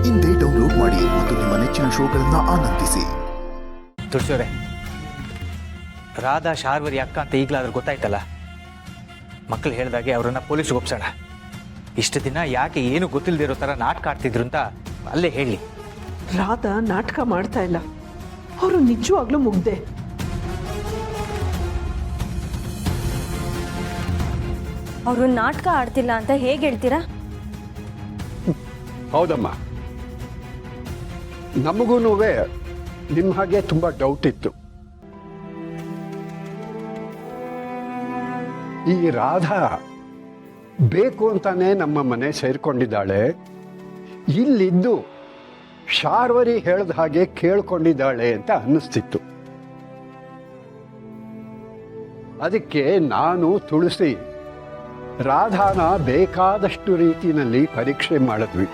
ಇಂದೇ ಡೌನ್ಲೋಡ್ ಮಾಡಿ ಮತ್ತು ನಿಮ್ಮ ನೆಚ್ಚಿನ ಶೋಗಳನ್ನು ಆನಂದಿಸಿ. ತುಳಸಿಯವರೇ, ರಾಧಾ ಶಾರ್ವರಿ ಅಕ್ಕ ಅಂತ ಈಗಲಾದ್ರೂ ಗೊತ್ತಾಯ್ತಲ್ಲ. ಮಕ್ಕಳು ಹೇಳಿದಾಗೆ ಅವರನ್ನ ಪೊಲೀಸ್ಗೆ ಒಪ್ಸೋಣ. ಇಷ್ಟು ದಿನ ಯಾಕೆ ಏನು ಗೊತ್ತಿಲ್ಲದಿರೋ ಥರ ನಾಟಕ ಆಡ್ತಿದ್ರು ಅಂತ ಅಲ್ಲೇ ಹೇಳಿ. ರಾಧಾ ನಾಟಕ ಮಾಡ್ತಾ ಇಲ್ಲ, ಅವರು ನಿಜವಾಗ್ಲೂ ಮುಗ್ದೆ. ಅವರು ನಾಟಕ ಆಡ್ತಿಲ್ಲ ಅಂತ ಹೇಗೆ ಹೇಳ್ತೀರಾ? ಹೌದಮ್ಮ, ನಮಗೂ ನಿಮ್ಮ ಹಾಗೆ ತುಂಬ ಡೌಟ್ ಇತ್ತು. ಈ ರಾಧಾ ಬೇಕು ಅಂತಾನೆ ನಮ್ಮ ಮನೆ ಸೇರ್ಕೊಂಡಿದ್ದಾಳೆ, ಇಲ್ಲಿದ್ದು ಶಾರ್ವರಿ ಹೇಳ್ದ ಹಾಗೆ ಕೇಳ್ಕೊಂಡಿದ್ದಾಳೆ ಅಂತ ಅನ್ನಿಸ್ತಿತ್ತು. ಅದಕ್ಕೆ ನಾನು ತುಳಸಿ ರಾಧಾನ ಬೇಕಾದಷ್ಟು ರೀತಿಯಲ್ಲಿ ಪರೀಕ್ಷೆ ಮಾಡಿದ್ವಿ.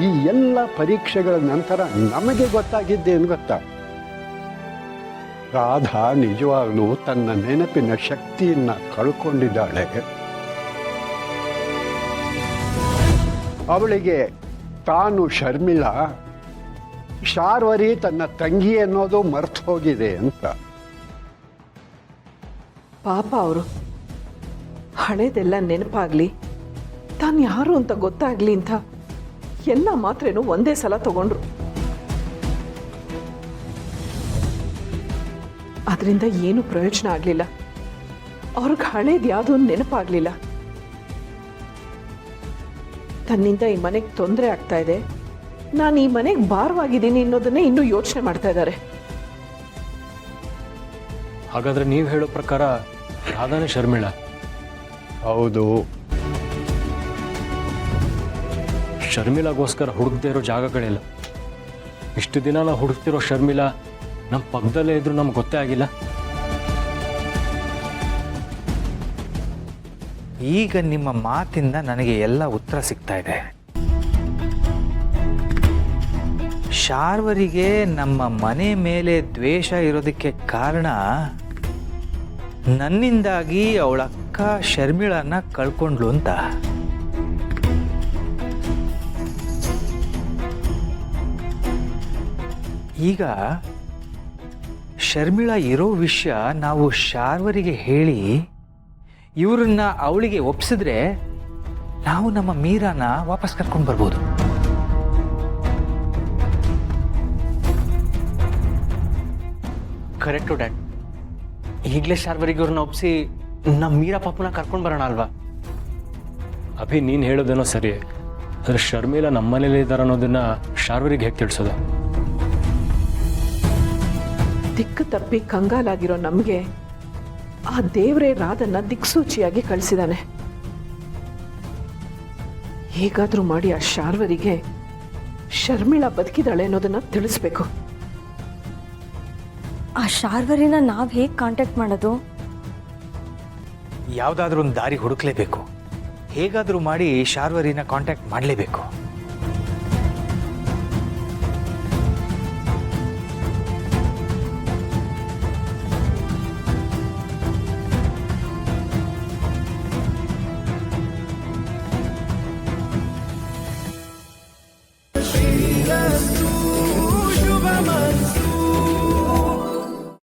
ಈ ಎಲ್ಲ ಪರೀಕ್ಷೆಗಳ ನಂತರ ನಮಗೆ ಗೊತ್ತಾಗಿದ್ದೇನು ಗೊತ್ತಾ? ರಾಧಾ ನಿಜವಾಗ್ಲೂ ತನ್ನ ನೆನಪಿನ ಶಕ್ತಿಯನ್ನ ಕಳ್ಕೊಂಡಿದ್ದಾಳೆ. ಅವಳಿಗೆ ತಾನು ಶರ್ಮಿಳಾ, ಶಾರ್ವರಿ ತನ್ನ ತಂಗಿ ಅನ್ನೋದು ಮರ್ತು ಹೋಗಿದೆ ಅಂತ. ಪಾಪ ಅವರು ಹಳೇದೆಲ್ಲ ನೆನಪಾಗ್ಲಿ, ತಾನು ಯಾರು ಅಂತ ಗೊತ್ತಾಗ್ಲಿ ಅಂತ ಎಲ್ಲ ಮಾತ್ರೇನು ಒಂದೇ ಸಲ ತಗೊಂಡ್ರು. ಅದರಿಂದ ಏನು ಪ್ರಯೋಜನ ಆಗಲಿಲ್ಲ. ಅವ್ರಿಗೆ ಹಳೇದು ಯಾವುದೂ ನೆನಪಾಗಲಿಲ್ಲ. ತನ್ನಿಂದ ಈ ಮನೆಗೆ ತೊಂದರೆ ಆಗ್ತಾ ಇದೆ, ನಾನು ಈ ಮನೆಗೆ ಭಾರವಾಗಿದ್ದೀನಿ ಅನ್ನೋದನ್ನೇ ಇನ್ನೂ ಯೋಚನೆ ಮಾಡ್ತಾ ಇದ್ದಾರೆ. ಹಾಗಾದ್ರೆ ನೀವು ಹೇಳೋ ಪ್ರಕಾರ ರಾಧಾನೇ ಶರ್ಮಿಳಾ? ಹೌದು. ಶರ್ಮಿಲಾಗೋಸ್ಕರ ಹುಡುಕದೇ ಇರೋ ಜಾಗಗಳಿಲ್ಲ. ಇಷ್ಟು ದಿನ ನಾವು ಹುಡುಕ್ತಿರೋ ಶರ್ಮಿಳಾ ನಮ್ಮ ಪಕ್ಕದಲ್ಲೇ ಇದ್ರು ನಮ್ಗೆ ಗೊತ್ತೇ ಆಗಿಲ್ಲ. ಈಗ ನಿಮ್ಮ ಮಾತಿಂದ ನನಗೆ ಎಲ್ಲ ಉತ್ತರ ಸಿಗ್ತಾ ಇದೆ. ಶಾರ್ವರಿಗೆ ನಮ್ಮ ಮನೆ ಮೇಲೆ ದ್ವೇಷ ಇರೋದಕ್ಕೆ ಕಾರಣ ನನ್ನಿಂದಾಗಿ ಅವಳ ಅಕ್ಕ ಶರ್ಮಿಳನ್ನ ಕಳ್ಕೊಂಡ್ಲು ಅಂತ. ಈಗ ಶರ್ಮಿಳಾ ಇರೋ ವಿಷಯ ನಾವು ಶಾರ್ವರಿಗೆ ಹೇಳಿ ಇವ್ರನ್ನ ಅವಳಿಗೆ ಒಪ್ಸಿದ್ರೆ ನಾವು ನಮ್ಮ ಮೀರಾನ ವಾಪಸ್ ಕರ್ಕೊಂಡು ಬರ್ಬೋದು. Correct dad. ಈಗಲೇ ಶಾರ್ವರಿಗೆ ಅವ್ರನ್ನ ಒಪ್ಸಿ ನಮ್ಮ ಮೀರಾ ಪಾಪನ ಕರ್ಕೊಂಡು ಬರೋಣ ಅಲ್ವಾ? ಅಭಿ, ನೀನು ಹೇಳೋದೇನೋ ಸರಿ, ಆದರೆ ಶರ್ಮಿಳಾ ನಮ್ಮನೇಲಿ ಇದ್ದಾರೆ ಅನ್ನೋದನ್ನ ಶಾರ್ವರಿಗೆ ಹೇಗೆ ತಿಳಿಸೋದು? ದಿಕ್ಕು ತಪ್ಪಿ ಕಂಗಾಲಾಗಿರೋ ನಮಗೆ ಆ ದೇವರೇ ರಾಧನ್ನ ದಿಕ್ಸೂಚಿಯಾಗಿ ಕಳಿಸಿದಾನೆ. ಹೇಗಾದ್ರೂ ಮಾಡಿ ಆ ಶಾರ್ವರಿಗೆ ಶರ್ಮಿಳಾ ಬದುಕಿದಾಳೆ ಅನ್ನೋದನ್ನ ತಿಳಿಸ್ಬೇಕು. ಆ ಶಾರ್ವರಿನ ನಾವು ಹೇಗೆ ಕಾಂಟ್ಯಾಕ್ಟ್ ಮಾಡೋದು? ಯಾವುದಾದ್ರೂ ಒಂದು ದಾರಿ ಹುಡುಕ್ಲೇಬೇಕು. ಹೇಗಾದರೂ ಮಾಡಿ ಶಾರ್ವರಿನ ಕಾಂಟ್ಯಾಕ್ಟ್ ಮಾಡಲೇಬೇಕು.